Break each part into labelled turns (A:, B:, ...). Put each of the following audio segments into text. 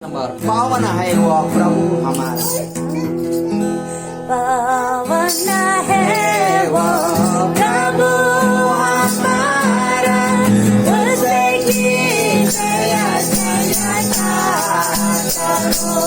A: पावन है वो प्रभु हमारा,
B: पावन है वो प्रभु हमारा, उसकी दया दया करो।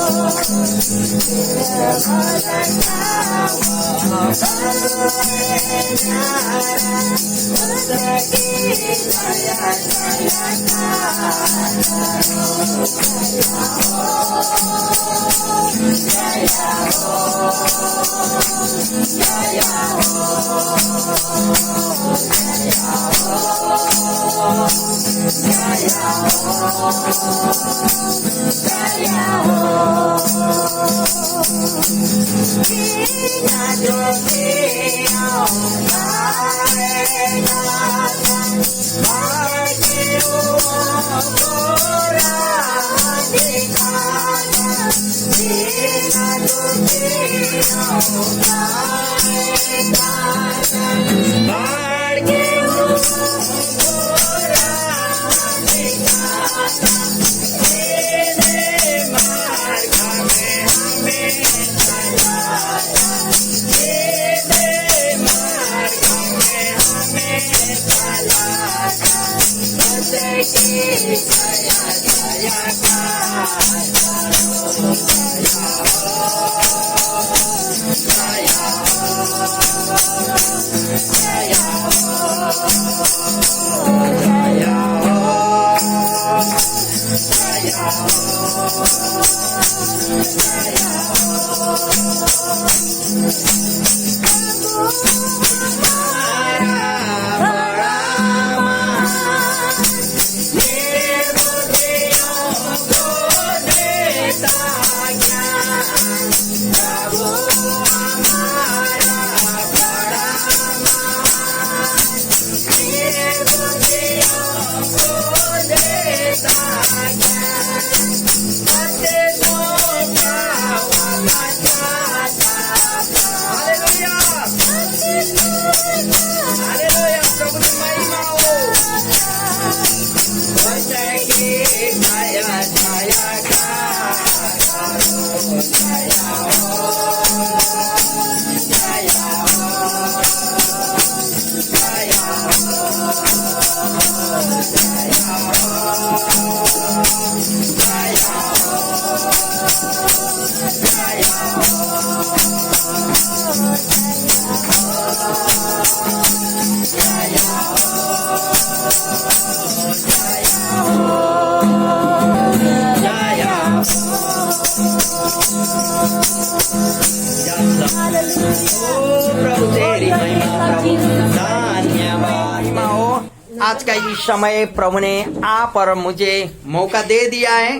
A: आज का इस समय प्रभु ने आप और मुझे मौका दे दिया है,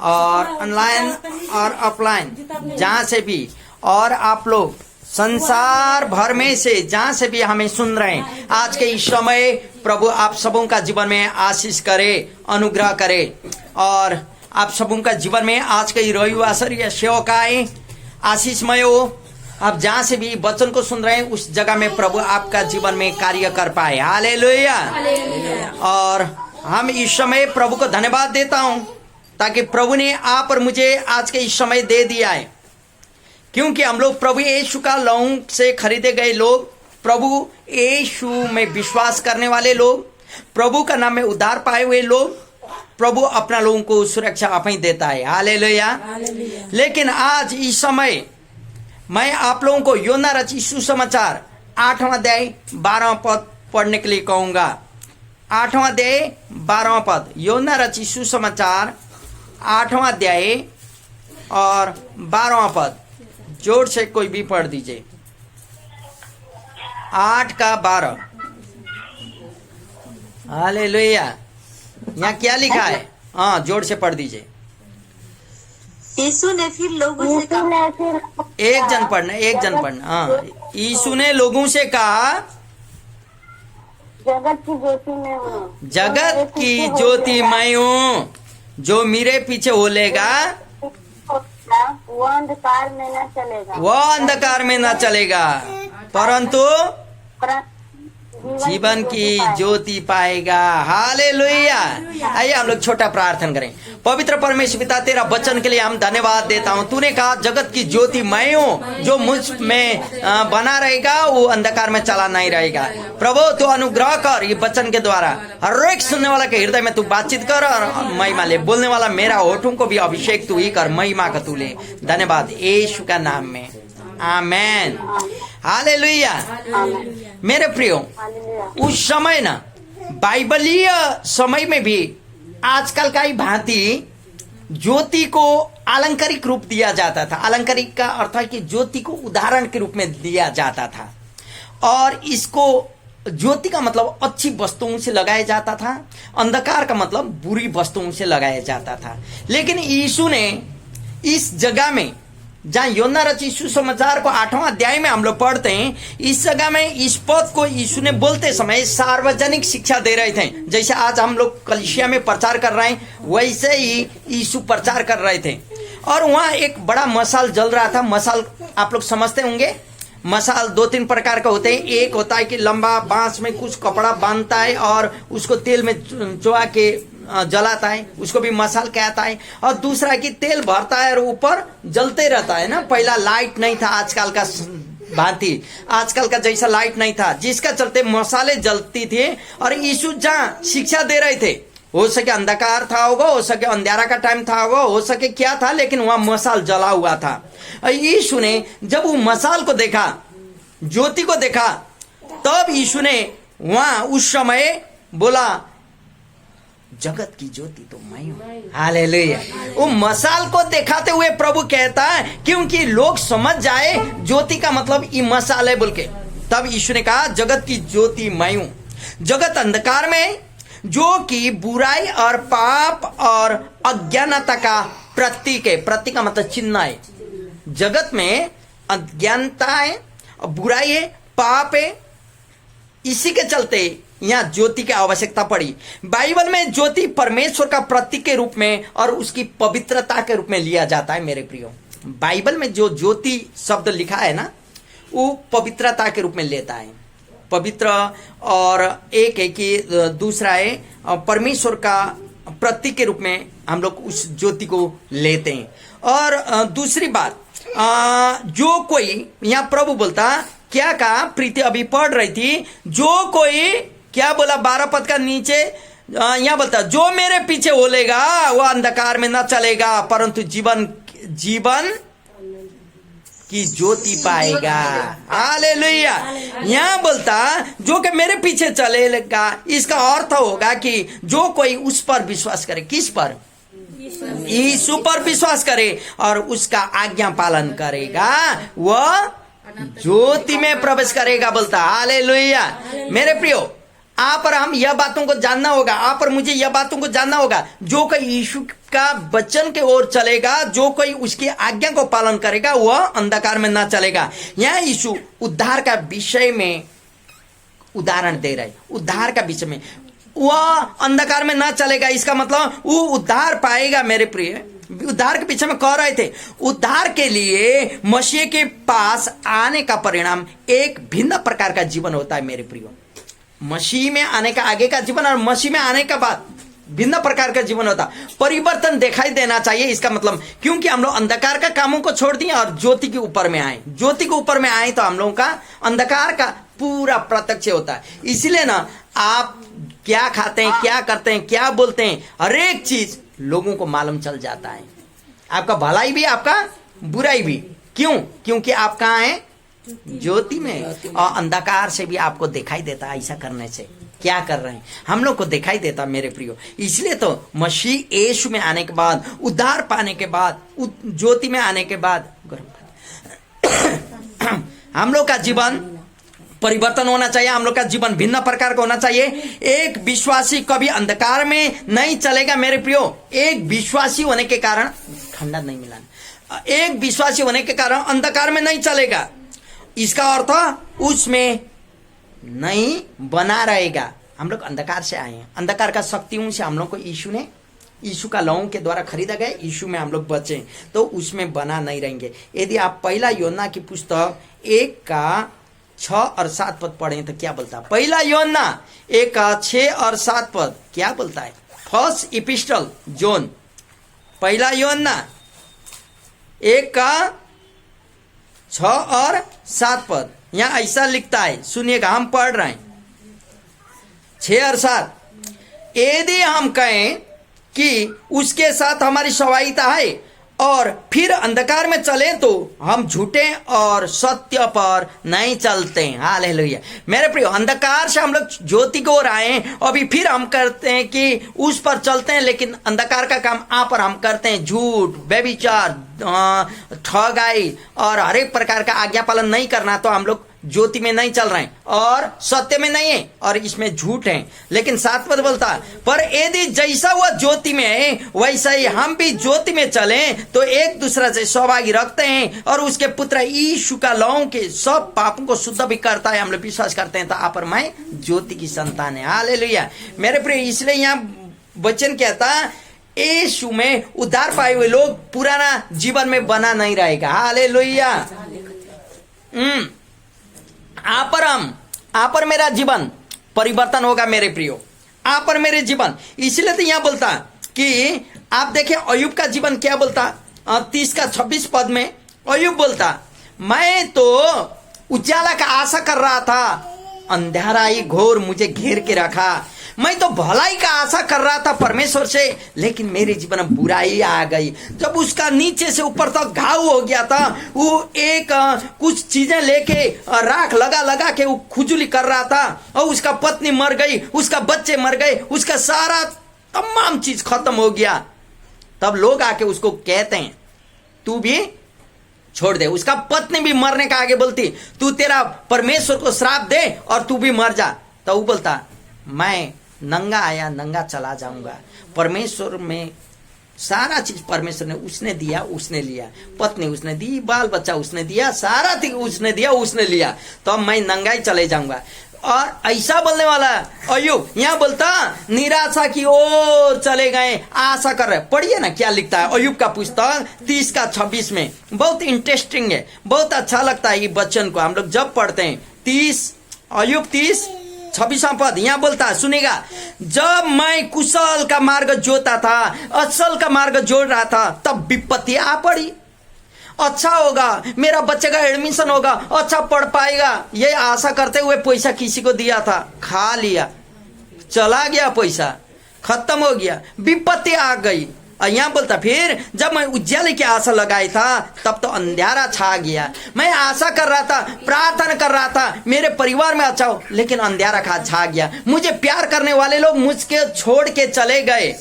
A: और ऑनलाइन और ऑफलाइन जहाँ से भी, और आप लोग संसार भर में से जहाँ से भी हमें सुन रहे हैं, आज के इस समय प्रभु आप सबों का जीवन में आशीष करे, अनुग्रह करे, और आप सबों का जीवन में आज के रविवार या सेवकाएं आशीषमय हो। आप जहाँ से भी वचन को सुन रहे हैं उस जगह में प्रभु आपका जीवन में कार्य कर पाए। हालेलुया। और हम इस समय प्रभु को धन्यवाद देता हूँ ताकि प्रभु ने आप और मुझे आज के इस समय दे दिया है, क्योंकि हम लोग प्रभु यीशु का लहू से खरीदे गए लोग, प्रभु यीशु में विश्वास करने वाले लोग, प्रभु का नाम में उद्धार पाए हुए लोग, प्रभु अपना लोगों को सुरक्षा आप ही देता है। हालेलुया। लेकिन आज इस समय मैं आप लोगों को योना रचित सुसमाचार 8वां अध्याय 12वां पद पढ़ने के लिए कहूंगा। 8वां अध्याय 12वां पद, योना रचित सुसमाचार 8वां अध्याय और 12वां पद, जोर से कोई भी पढ़ दीजिए। 8 का 12। हालेलुया। यहाँ क्या लिखा है? हाँ, जोर से पढ़ दीजिए।
B: यीशु ने फिर लोगों से कहा,
A: एक जन पढ़ना। हाँ, यीशु ने लोगों से कहा,
C: जगत की ज्योति मैं हूँ,
A: जगत की ज्योति मैं हूँ, जो मेरे पीछे होलेगा
C: वो अंधकार में न चलेगा,
A: परंतु जीवन की ज्योति पाएगा। हालेलुया। आइए हम लोग छोटा प्रार्थना करें। पवित्र परमेश्वर पिता, तेरा वचन के लिए हम धन्यवाद देता हूँ। तूने कहा जगत की ज्योति मैं हूँ, जो मुझ में बना रहेगा वो अंधकार में चला नहीं रहेगा। प्रभु तू अनुग्रह कर, ये वचन के द्वारा हर एक सुनने वाला के हृदय में तू बातचीत कर और महिमा ले। बोलने वाला मेरा होठों को भी अभिषेक तू ही कर, महिमा का तू ले। धन्यवाद यीशु का नाम में, आमेन। हालेलुया। मेरे प्रियो, उस समय ना बाइबलीय समय में भी आजकल का ही भांति ज्योति को अलंकारिक रूप दिया जाता था। अलंकारिक का अर्थ है कि ज्योति को उदाहरण के रूप में दिया जाता था, और इसको ज्योति का मतलब अच्छी वस्तुओं से लगाया जाता था, अंधकार का मतलब बुरी वस्तुओं से लगाया जाता था। लेकिन यीशु ने इस जगह में, जहाँ योना रचित सुसमाचार को 8वां अध्याय में हम लोग पढ़ते हैं, इस जगह में इस पद को यीशु ने बोलते समय सार्वजनिक शिक्षा दे रहे थे। जैसे आज हम लोग कलीसिया में प्रचार कर रहे हैं, वैसे ही यीशु प्रचार कर रहे थे। और वहाँ एक बड़ा मशाल जल रहा था। मशाल आप लोग समझते होंगे। मशाल 2-3 प्रकार का होते हैं। एक होता है कि लंबा बांस में कुछ कपड़ा बांधता है और उसको तेल में चुआ के जलाता है, उसको भी मशाल कहता है। और दूसरा कि तेल भरता है और ऊपर जलते रहता है ना। पहला लाइट नहीं था आजकल का भांति, आजकल का जैसा लाइट नहीं था, जिसका चलते मशालें जलती थी। और यीशु जहाँ शिक्षा दे रहे थे, हो सके अंधकार था होगा, हो सके अंधेरा का टाइम था होगा, हो सके क्या था, लेकिन वहां मशाल जला हुआ था। यीशु ने जब वो मशाल को देखा, ज्योति को देखा, तब यीशु ने वहां उस समय बोला जगत की ज्योति तो मैं हूं। हालेलुया। वो मशाल को दिखाते हुए प्रभु कहता है, क्योंकि लोग समझ जाए ज्योति का मतलब ये मशाल है बोल के। तब यीशु ने कहा जगत की ज्योति मैं हूं। जगत अंधकार में, जो कि बुराई और पाप और अज्ञानता का प्रतीक है। प्रतीक का मतलब चिन्ह है। जगत में अज्ञानता है, बुराई है, पाप है। इसी के चलते यहाँ ज्योति की आवश्यकता पड़ी। बाइबल में ज्योति परमेश्वर का प्रतीक के रूप में और उसकी पवित्रता के रूप में लिया जाता है। मेरे प्रियो, बाइबल में जो ज्योति शब्द लिखा है ना, वो पवित्रता के रूप में लेता है। पवित्र, और एक है कि दूसरा है परमेश्वर का प्रतीक के रूप में हम लोग उस ज्योति को लेते हैं। और दूसरी बात, जो कोई, यहाँ प्रभु बोलता क्या कहा, प्रीति अभी पढ़ रही थी, जो कोई क्या बोला 12 पद का नीचे, यहाँ बोलता जो मेरे पीछे बोलेगा वो अंधकार में न चलेगा परंतु जीवन की ज्योति पाएगा। हालेलुया। यहाँ बोलता जो कि मेरे पीछे चलेगा, इसका अर्थ होगा कि जो कोई उस पर विश्वास करे। किस पर? यीशु पर विश्वास करे और उसका आज्ञा पालन करेगा, वह ज्योति में प्रवेश करेगा बोलता। हालेलुया। मेरे प्रियो, आप पर हम यह बातों को जानना होगा, आप पर मुझे यह बातों को जानना होगा। जो कोई यीशु का वचन के ओर चलेगा, जो कोई उसकी आज्ञा को पालन करेगा, वह अंधकार में ना चलेगा। यहाँ यीशु उद्धार का विषय में उदाहरण दे रहे। उद्धार का विषय में वह अंधकार में ना चलेगा, इसका मतलब वो उद्धार पाएगा। मेरे प्रिय, उद्धार के पीछे में कह रहे थे, उद्धार के लिए मसीह के पास आने का परिणाम एक भिन्न प्रकार का जीवन होता है। मेरे प्रियो, मसीह में आने का आगे का जीवन और मसीह में आने का बाद भिन्न प्रकार का जीवन होता। परिवर्तन दिखाई देना चाहिए। इसका मतलब क्योंकि हम लोग अंधकार का कामों को छोड़ दिए और ज्योति के ऊपर में आए, ज्योति के ऊपर में आए तो हम लोगों का अंधकार का पूरा प्रत्यक्ष होता है। इसलिए ना, आप क्या खाते हैं, क्या करते हैं, क्या बोलते हैं, हर एक चीज लोगों को मालूम चल जाता है। आपका भलाई भी, आपका बुराई भी। क्यों? क्योंकि आप कहाँ हैं? ज्योति में। और अंधकार से भी आपको दिखाई देता है। ऐसा करने से क्या कर रहे हैं हम लोग को दिखाई देता। मेरे प्रियो, इसलिए तो मसीह यीशु में आने के बाद, उद्धार पाने के बाद, ज्योति में आने के बाद हम लोग का जीवन परिवर्तन होना चाहिए। हम लोग का जीवन भिन्न प्रकार का होना चाहिए। एक विश्वासी कभी अंधकार में नहीं चलेगा। मेरे प्रियो, एक विश्वासी होने के कारण, ठंडा नहीं मिला, एक विश्वासी होने के कारण अंधकार में नहीं चलेगा। इसका अर्थ उसमें नहीं बना रहेगा। हम लोग अंधकार से आए हैं, अंधकार का शक्तियों से हम लोग को यीशु का लहू के द्वारा खरीदा गया। यीशु में हम लोग बचे तो उसमें बना नहीं रहेंगे। यदि आप पहला योना की पुस्तक 1 का 6 और 7 पद पढ़े तो क्या बोलता है? पहला यूहन्ना 1:6 और 7 पद क्या बोलता है? फर्स्ट इपिस्टल जॉन, पहला यूहन्ना 1:6 और 7 पद यहां ऐसा लिखता है, सुनिएगा, हम पढ़ रहे हैं 6 और 7। यदि हम कहें कि उसके साथ हमारी संवाहिता है और फिर अंधकार में चले तो हम झूठे और सत्य पर नहीं चलते हैं। हालेलुया। मेरे प्रियो, अंधकार से हम लोग ज्योति को ओर आए, अभी फिर हम करते हैं कि उस पर चलते हैं, लेकिन अंधकार का काम आ पर हम करते हैं। झूठ, व्यभिचार, ठगाई और हर एक प्रकार का आज्ञा पालन नहीं करना, तो हम लोग ज्योति में नहीं चल रहे हैं और सत्य में नहीं है और इसमें झूठ है। लेकिन 7 पद बोलता है, पर यदि जैसा वह ज्योति में है वैसा ही हम भी ज्योति में चले तो एक दूसरे से सौभाग्य रखते हैं और उसके पुत्र यीशु का लहू के सब पापों को शुद्ध भी करता है। हम लोग विश्वास करते हैं तो आप और मैं ज्योति की संतान है। हालेलुया। मेरे प्रिय, इसलिए यहाँ वचन कहता यीशु में उद्धार पाए हुए लोग पुराना जीवन में बना नहीं रहेगा। हालेलुया। आप पर मेरा जीवन परिवर्तन होगा मेरे प्रियो, आप पर मेरे जीवन। इसलिए तो यहां बोलता कि आप देखें अय्यूब का जीवन क्या बोलता, 30:26 पद में अय्यूब बोलता, मैं तो उजाला का आशा कर रहा था, अंधेरा ही घोर मुझे घेर के रखा। मैं तो भलाई का आशा कर रहा था परमेश्वर से, लेकिन मेरे जीवन में बुराई आ गई। जब उसका नीचे से ऊपर तक घाव हो गया था, वो एक कुछ चीजें लेके राख लगा लगा के वो खुजली कर रहा था और उसका पत्नी मर गई, उसका बच्चे मर गए, उसका सारा तमाम चीज खत्म हो गया। तब लोग आके उसको कहते हैं तू भी छोड़ दे। उसका पत्नी भी मरने का आगे बोलती, तू तेरा परमेश्वर को श्राप दे और तू भी मर जा। तो वो बोलता, मैं नंगा आया नंगा चला जाऊंगा। परमेश्वर में सारा चीज परमेश्वर ने उसने दिया, उसने लिया, पत्नी उसने दी, बाल बच्चा उसने दिया, सारा चीज उसने दिया, उसने लिया, तो अब मैं नंगा ही चले जाऊंगा। और ऐसा बोलने वाला अय्यूब यहाँ बोलता निराशा की ओर चले गए, आशा कर रहे। पढ़िए ना क्या लिखता है अय्यूब का पुस्तक 30:26 में, बहुत इंटरेस्टिंग है, बहुत अच्छा लगता है ये वचन को हम लोग जब पढ़ते हैं। अय्यूब 30:26 पद यहाँ बोलता है, सुनेगा, जब मैं कुशल का मार्ग जोता था, असल का मार्ग जोड़ रहा था, तब विपत्ति आ पड़ी। अच्छा होगा, मेरा बच्चे का एडमिशन होगा, अच्छा पढ़ पाएगा, ये आशा करते हुए पैसा किसी को दिया था, खा लिया, चला गया, पैसा खत्म हो गया, विपत्ति आ गई। और यहाँ बोलता फिर जब मैं उज्ज्वल की आशा लगाई था तब तो अंधेरा छा गया। मैं आशा कर रहा था, प्रार्थना कर रहा था मेरे परिवार में अच्छा हो, लेकिन अंधेरा छा गया। मुझे प्यार करने वाले लोग मुझके छोड़ के चले गए,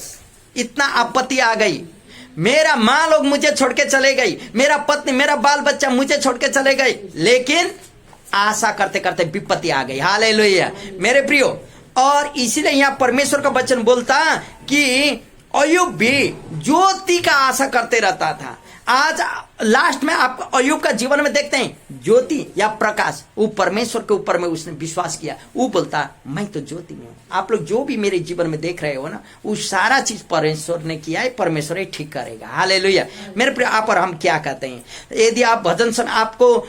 A: इतना आपत्ति आ गई। मेरा माँ लोग मुझे छोड़ के चले गई, मेरा पत्नी, मेरा बाल बच्चा मुझे छोड़ के चले गए, लेकिन आशा करते करते विपत्ति आ गई। हालेलुया मेरे प्रियो। और इसीलिए यहाँ परमेश्वर का वचन बोलता कि अय्यूब भी ज्योति का आशा करते रहता था। आज लास्ट में आप अय्यूब का जीवन में देखते हैं ज्योति या प्रकाश, वो परमेश्वर के ऊपर में उसने विश्वास किया। वो बोलता मैं तो ज्योति में हूँ। आप लोग जो भी मेरे जीवन में देख रहे हो ना, वो सारा चीज परमेश्वर ने किया है, परमेश्वर ही ठीक करेगा। हालेलुया मेरे प्रिय। आप और हम क्या कहते हैं, यदि आप भजन आपको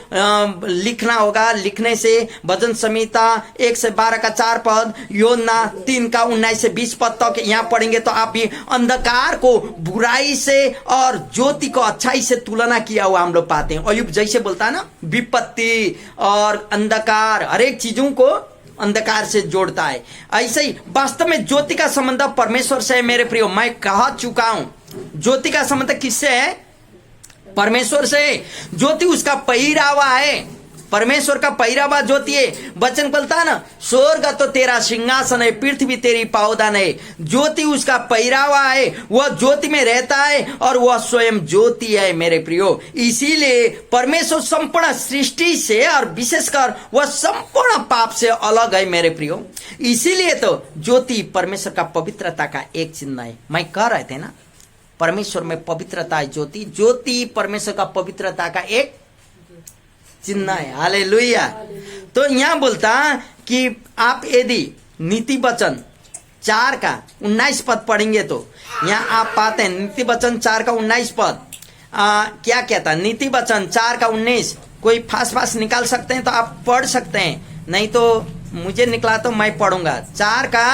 A: लिखना होगा, लिखने से भजन संहिता 1 से 12 का 4 पद, यूहन्ना 3 का 19 से 20 पद तक यहाँ पढ़ेंगे तो आप भी अंधकार को बुराई से और ज्योति को अच्छाई से तुलना किया हुआ हम लोग पाते हैं। अय्यूब जैसे बोलता है ना, विपत्ति और अंधकार हर एक चीजों को अंधकार से जोड़ता है, ऐसे ही वास्तव में ज्योति का संबंध परमेश्वर से है मेरे प्रियो। मैं कह चुका हूं ज्योति का संबंध किससे है? परमेश्वर से। ज्योति उसका पहिरावा है, परमेश्वर का पहिरावा ज्योति है। वचन बोलता है ना, स्वर्ग तो तेरा सिंहासन है, पृथ्वी तेरी पावदान है। ज्योति उसका पहिरावा है, वह ज्योति में रहता है और वह स्वयं ज्योति है मेरे प्रियो। इसीलिए परमेश्वर संपूर्ण सृष्टि से और विशेषकर वह संपूर्ण पाप से अलग है मेरे प्रियो। इसीलिए तो ज्योति परमेश्वर का पवित्रता का एक चिन्ह है। मैं कह रहे थे ना, परमेश्वर में पवित्रता है ज्योति, ज्योति परमेश्वर का पवित्रता का एक चिन्ह है। हालेलुया। तो यहाँ बोलता कि आप यदि नीति वचन 4 का 19 पद पढ़ेंगे तो यहाँ आप पाते हैं नीति वचन 4 का 19 पद क्या कहता है? नीति वचन 4 का 19 कोई फास्ट निकाल सकते हैं तो आप पढ़ सकते हैं, नहीं तो मुझे निकला तो मैं पढ़ूंगा। 4 का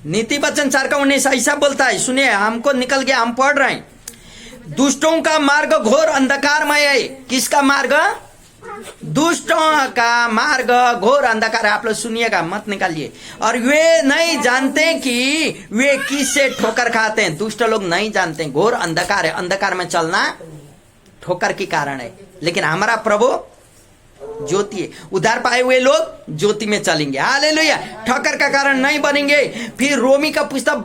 A: नीति वचन 4 का 19 ऐसा बोलता है, सुनिए, हमको निकल गया, हम पढ़ रहे हैं। दुष्टों का मार्ग घोर अंधकारमय है। किसका मार्ग? दुष्टों का मार्ग घोर अंधकार है। आप लोग सुनिएगा, मत निकालिए। और वे नहीं जानते कि वे किससे ठोकर खाते हैं। दुष्ट लोग नहीं जानते, घोर अंधकार है। अंधकार में चलना ठोकर के कारण है, लेकिन हमारा प्रभु ज्योति है। उद्धार पाए हुए लोग ज्योति में चलेंगे। हालेलुया। ठोकर का कारण नहीं बनेंगे। फिर रोमी का पुस्तक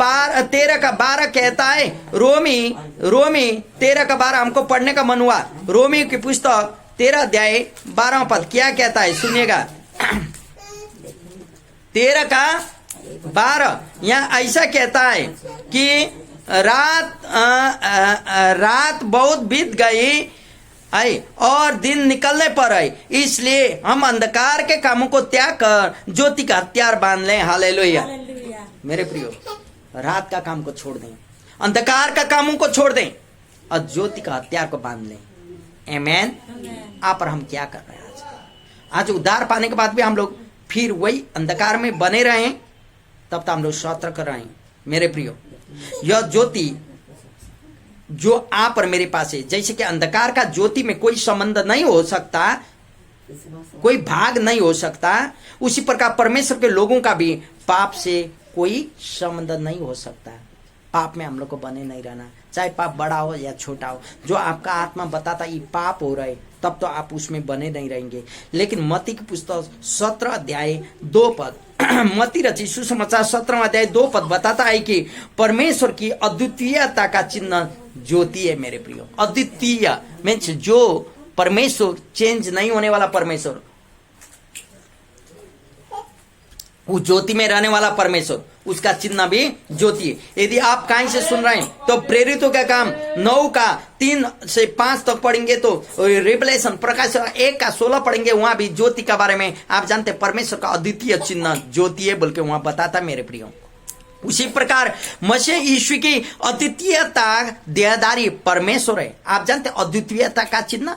A: 13 का 12 कहता है, रोमी 13 का 12 हमको पढ़ने का मन हुआ। रोमी की पुस्तक 13 अध्याय 12 पद क्या कहता है, सुनिएगा। 13 का 12 यहाँ ऐसा कहता है कि रात बहुत बीत गई आई और दिन निकलने पर आई, इसलिए हम अंधकार के कामों को त्याग कर ज्योति का हथियार बांध लें। हालेलुया। मेरे प्रियो, रात का काम को छोड़ दें, अंधकार का कामों को छोड़ दें और ज्योति का हथियार को बांध लें। आमेन। आप पर हम क्या कर रहे हैं आज उद्धार पाने के बाद भी हम लोग फिर वही अंधकार में बने रहे, तब तो हम लोग सत्र कर रहे हैं। मेरे प्रियो, यह ज्योति जो आप और मेरे पास है, जैसे कि अंधकार का ज्योति में कोई संबंध नहीं हो सकता, कोई भाग नहीं हो सकता, उसी प्रकार परमेश्वर के लोगों का भी पाप से कोई संबंध नहीं हो सकता। पाप में हम लोग को बने नहीं रहना, चाहे पाप बड़ा हो या छोटा हो। जो आपका आत्मा बताता ये पाप हो रहा है, तब तो आप उसमें बने नहीं रहेंगे। लेकिन मत्ती की पुस्तक 17 अध्याय 2 पद मत्ती रची सुसमाचार 17 अध्याय 2 पद बताता है कि परमेश्वर की अद्वितीयता का चिन्ह ज्योति है। मेरे प्रियो, अद्वितीय मीन्स जो परमेश्वर, चेंज नहीं होने वाला परमेश्वर, वो ज्योति में रहने वाला परमेश्वर, उसका चिन्ह भी ज्योति है। यदि आप कहीं से सुन रहे हैं तो प्रेरितों का काम 9 का 3 से 5 तक पढ़ेंगे तो रिवलेशन प्रकाश 1 का 16 पढ़ेंगे, वहां भी ज्योति के बारे में आप जानते हैं, परमेश्वर का अद्वितीय चिन्ह ज्योति है बोल के वहां बताता। मेरे प्रियो, उसी प्रकार मसीह यीशु की अद्वितीयता देहधारी परमेश्वर है। आप जानते हैं अद्वितीयता का चिन्ह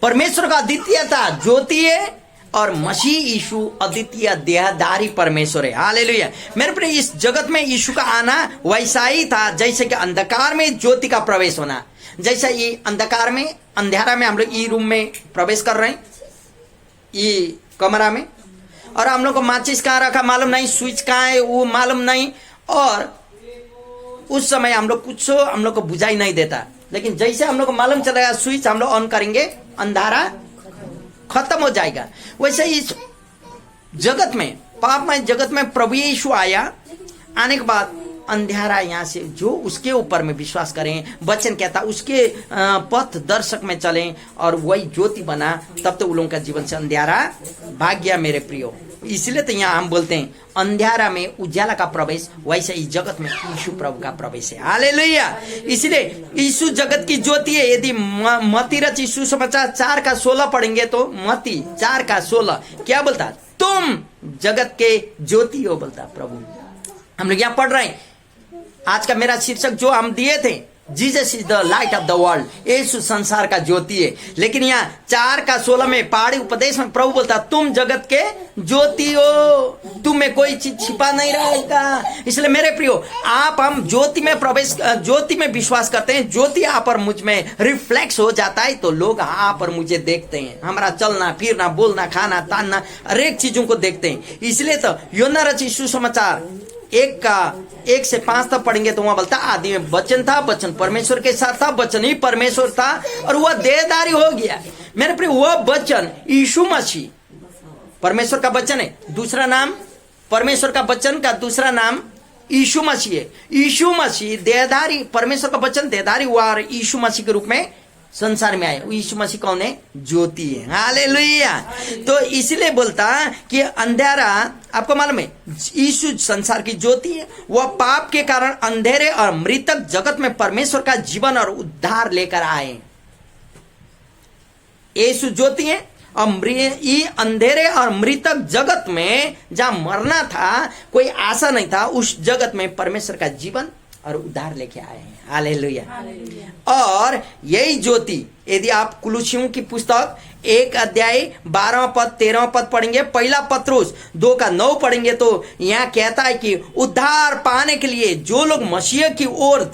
A: परमेश्वर का अद्वितीयता ज्योति है और मसीह यीशु अद्वितीय देहधारी परमेश्वर है। हालेलुया। मेरे प्रिय, इस जगत में यीशु का आना वैसा ही था जैसे कि अंधकार में ज्योति का प्रवेश होना। जैसा ये अंधकार में, अंधेरा में हम लोग ये रूम में प्रवेश कर रहे हैं, ये कमरा में, और हम लोग को माचिस कहाँ रखा मालूम नहीं, स्विच कहाँ है वो मालूम नहीं, और उस समय हम लोग कुछ हम लोग को बुझाई नहीं देता। लेकिन जैसे हम लोग को मालूम चलेगा स्विच हम लोग ऑन करेंगे, अंधारा खत्म हो जाएगा। वैसे इस जगत में, पापमय जगत में प्रभु यीशु आया, आने के बाद अंधेरा यहाँ से जो उसके ऊपर में विश्वास करें, वचन कहता उसके पथ दर्शक में चलें और वही ज्योति बना, तब तो उन लोगों का जीवन से अंधेरा भाग गया। मेरे प्रियो, इसलिए तो यहाँ हम बोलते हैं अंधेरा में उजाला का प्रवेश, वैसे इस जगत में यीशु प्रभु का प्रवेश है। हालेलुया। इसलिए यीशु जगत की ज्योति है। यदि मत्ती रची सुसमाचार 4 का 16 पढ़ेंगे तो मत्ती 4 का 16 क्या बोलता? तुम जगत के ज्योति हो बोलता प्रभु। हम लोग यहाँ पढ़ रहे हैं, आज का मेरा शीर्षक जो हम दिए थे, Jesus is the light of the world, Yeshu संसार का ज्योति है। लेकिन यहाँ 4 का 16 में पहाड़ी उपदेश में प्रभु बोलता तुम जगत के ज्योति हो, तुम में कोई चीज छिपा नहीं रहेगा। इसलिए मेरे प्रियो, आप हम ज्योति में प्रवेश, ज्योति में विश्वास करते हैं, ज्योति आप पर मुझ में रिफ्लेक्स हो जाता है तो लोग आप पर मुझे देखते हैं, हमारा चलना फिरना बोलना खाना तानना हर एक चीजों को देखते हैं। इसलिए तो यूहन्ना रचित सुसमाचार 1 से 5 तक पढ़ेंगे तो वहां बोलता आदि में वचन था, वचन परमेश्वर के साथ था, वचन ही परमेश्वर था और वह देहधारी हो गया। मेरे प्रिय, वह वचन यीशु मसीह परमेश्वर का वचन है, दूसरा नाम परमेश्वर का वचन का दूसरा नाम यीशु मसीह है। यीशु मसीह देहधारी, परमेश्वर का वचन देहधारी हुआ और यीशु मसीह के रूप में संसार में आए। यीशु मसीह कौन है? ज्योति है। हालेलुया। तो इसलिए बोलता कि अंधेरा, आपको मालूम है यीशु संसार की ज्योति है, वह पाप के कारण अंधेरे और मृतक जगत में परमेश्वर का जीवन और उद्धार लेकर आए। यीशु ज्योति है और ये अंधेरे और मृतक जगत में जहां मरना था, कोई आशा नहीं था, उस जगत में परमेश्वर का जीवन और उद्धार लेके आए हैं। हालेलुया। और यही ज्योति यदि आप कुलुसियों की पुस्तक 1 अध्याय 12 पद 13 पद पढ़ेंगे, पहला पत्रुस 2 का 9 पढ़ेंगे, तो यहाँ कहता है कि उद्धार पाने के लिए जो लोग मसीह की ओर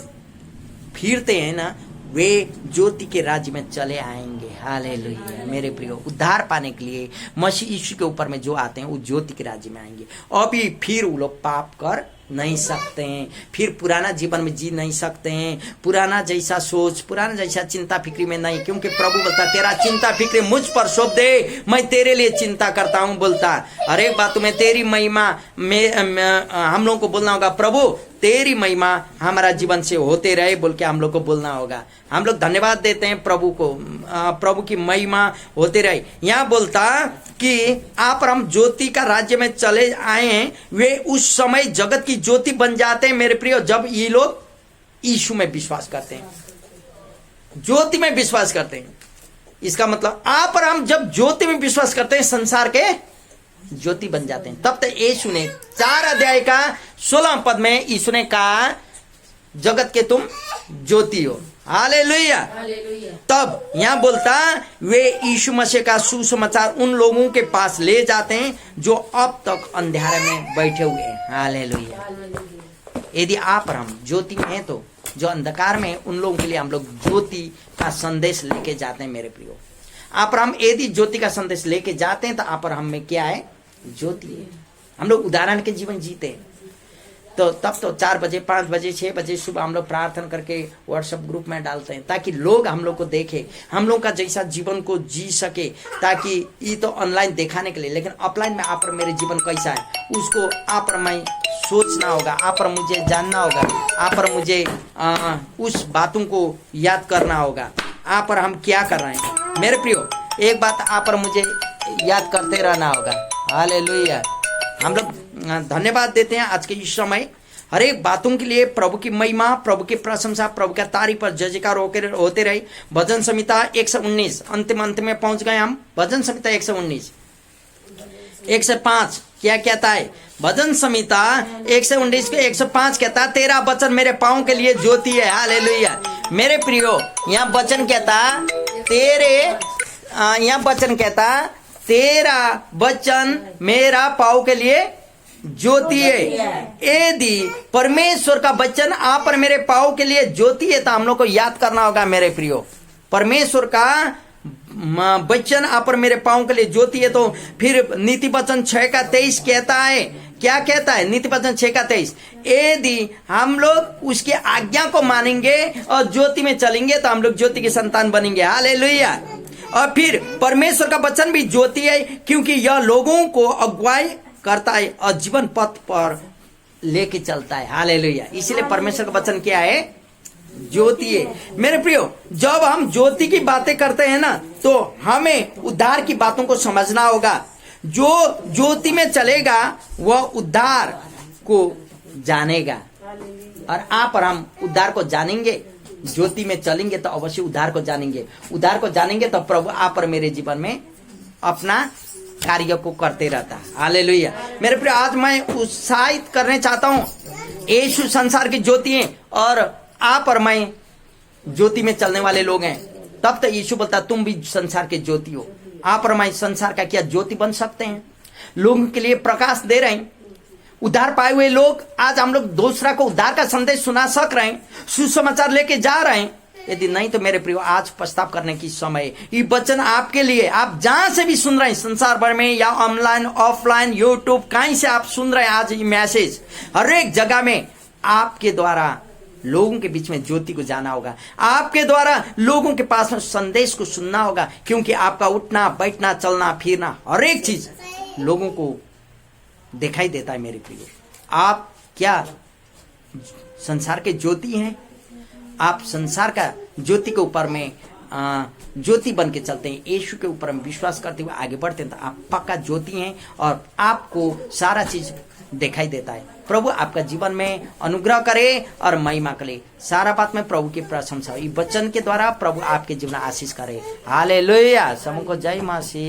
A: फिरते हैं ना, वे ज्योति के राज्य में चले आएंगे। हालेलुया मेरे प्रियो, उद्धार पाने के लिए मसीह यीशु के ऊपर में जो आते हैं वो ज्योति के राज्य में आएंगे। अभी फिर वो लोग पाप कर नहीं सकते हैं, फिर पुराना जीवन में जी नहीं सकते हैं, पुराना जैसा सोच, पुराना जैसा चिंता फिक्री में नहीं, क्योंकि प्रभु बोलता तेरा चिंता फिक्री मुझ पर सौंप दे, मैं तेरे लिए चिंता करता हूँ। बोलता हर एक बात में तेरी महिमा में हम लोगों को बोलना होगा, प्रभु तेरी महिमा हमारा जीवन से होते रहे बोल के हम लोग को बोलना होगा। हम लोग धन्यवाद देते हैं प्रभु को, प्रभु की महिमा होते रहे। यहाँ बोलता कि आप हम ज्योति का राज्य में चले आए हैं, वे उस समय जगत की ज्योति बन जाते हैं मेरे प्रियो, जब ये लोग यीशु में विश्वास करते हैं, ज्योति में विश्वास करते हैं। इसका मतलब आप और हम जब ज्योति में विश्वास करते हैं, संसार के ज्योति बन जाते हैं। तब तक यीशु ने 4 अध्याय का 16 पद में यीशु ने कहा जगत के तुम ज्योति हो। हालेलुया। तब यहां बोलता वे यीशु मसीह का सुसमाचार उन लोगों के पास ले जाते हैं जो अब तक अंधेरे में बैठे हुए हैं। हालेलुया। यदि आप और हम ज्योति में हैं, तो जो अंधकार में उन लोगों के लिए हम लोग ज्योति का संदेश लेके जाते हैं मेरे प्रियो। आप और हम यदि ज्योति का संदेश लेके जाते हैं, तो आप और हम में क्या है? ज्योति है। हम लोग उदाहरण के जीवन जीते हैं। तो तब तो 4 बजे 5 बजे 6 बजे सुबह हम लोग प्रार्थना करके व्हाट्सएप ग्रुप में डालते हैं, ताकि लोग हम लोग को देखे, हम लोग का जैसा जीवन को जी सके। ताकि ये तो ऑनलाइन दिखाने के लिए, लेकिन ऑफलाइन में आप और मेरे जीवन कैसा है उसको आप और मैं सोचना होगा, आप और मुझे जानना होगा, आप और मुझे उस बातों को याद करना होगा, आप और हम क्या कर रहे हैं मेरे प्रियो। एक बात आप और मुझे याद करते रहना होगा। हालेलुया। हम लोग धन्यवाद देते हैं आज के इस समय हर एक बातों के लिए। प्रभु की महिमा, प्रभु की प्रशंसा, प्रभु का तारीफ पर जय जयकार होते रहे। भजन संहिता 119 अंत में पहुंच गए हम। भजन संहिता 119 105 क्या कहता है? भजन संहिता 119 के 105 कहता है तेरा वचन मेरे पाँव के लिए ज्योति है। हालेलुया मेरे प्रियो। यहाँ वचन कहता तेरा वचन मेरा पाँव के लिए ज्योति है। यदि परमेश्वर का वचन आप और मेरे पाँव के लिए ज्योति है, तो हम लोग को याद करना होगा मेरे प्रियो। परमेश्वर का वचन आप और मेरे पाँव के लिए ज्योति है। तो फिर नीति वचन 6 का 23 कहता है, क्या कहता है? नीति वचन 6 का 23 यदि हम लोग उसके आज्ञा को मानेंगे और ज्योति में चलेंगे, तो हम लोग ज्योति के संतान बनेंगे। हालेलुया। और फिर परमेश्वर का वचन भी ज्योति है, क्योंकि यह लोगों को अगुवाई करता है और जीवन पथ पर लेके चलता है। हालेलुया। इसलिए परमेश्वर का वचन क्या है? ज्योति है मेरे प्रियो। जब हम ज्योति की बातें करते हैं ना, तो हमें उद्धार की बातों को समझना होगा। जो ज्योति में चलेगा वह उद्धार को जानेगा, और आप और हम उद्धार को जानेंगे। ज्योति में चलेंगे तो अवश्य उद्धार को जानेंगे। उद्धार को जानेंगे तो प्रभु आप और मेरे जीवन में अपना कार्य को करते रहता है। हालेलुया मेरे प्रिय। आज मैं उत्साहित करने चाहता हूँ, यीशु संसार की ज्योति है और आप और मैं ज्योति में चलने वाले लोग हैं। तब तक यीशु बोलता तुम भी संसार के ज्योति हो। आप और मैं संसार का क्या ज्योति बन सकते हैं? लोगों के लिए प्रकाश दे रहे हैं। उद्धार पाए हुए लोग आज हम लोग दूसरा को उद्धार का संदेश सुना सक रहे हैं, सुसमाचार लेके जा रहे हैं। यदि नहीं तो मेरे प्रियो, आज पछताव करने की समय। ये वचन आपके लिए, आप जहां से भी सुन रहे हैं संसार भर में, या ऑनलाइन ऑफलाइन यूट्यूब कहीं से आप सुन रहे हैं आज ये मैसेज, हर एक जगह में आपके द्वारा लोगों के बीच में ज्योति को जाना होगा। आपके द्वारा लोगों के पास में संदेश को सुनना होगा, क्योंकि आपका उठना बैठना चलना फिरना हर एक चीज लोगों को दिखाई देता है मेरे प्रियो। आप क्या संसार के ज्योति हैं? आप संसार का ज्योति के ऊपर में ज्योति बन के चलते हैं, यीशु के ऊपर में विश्वास करते हुए आगे बढ़ते हैं, तो आप पक्का ज्योति हैं और आपको सारा चीज दिखाई देता है। प्रभु आपका जीवन में अनुग्रह करे और महिमा करे। सारा बात में प्रभु की प्रशंसा, इस वचन के द्वारा प्रभु आपके जीवन आशीष करे। हालेलुया। समूह को जय मसीह।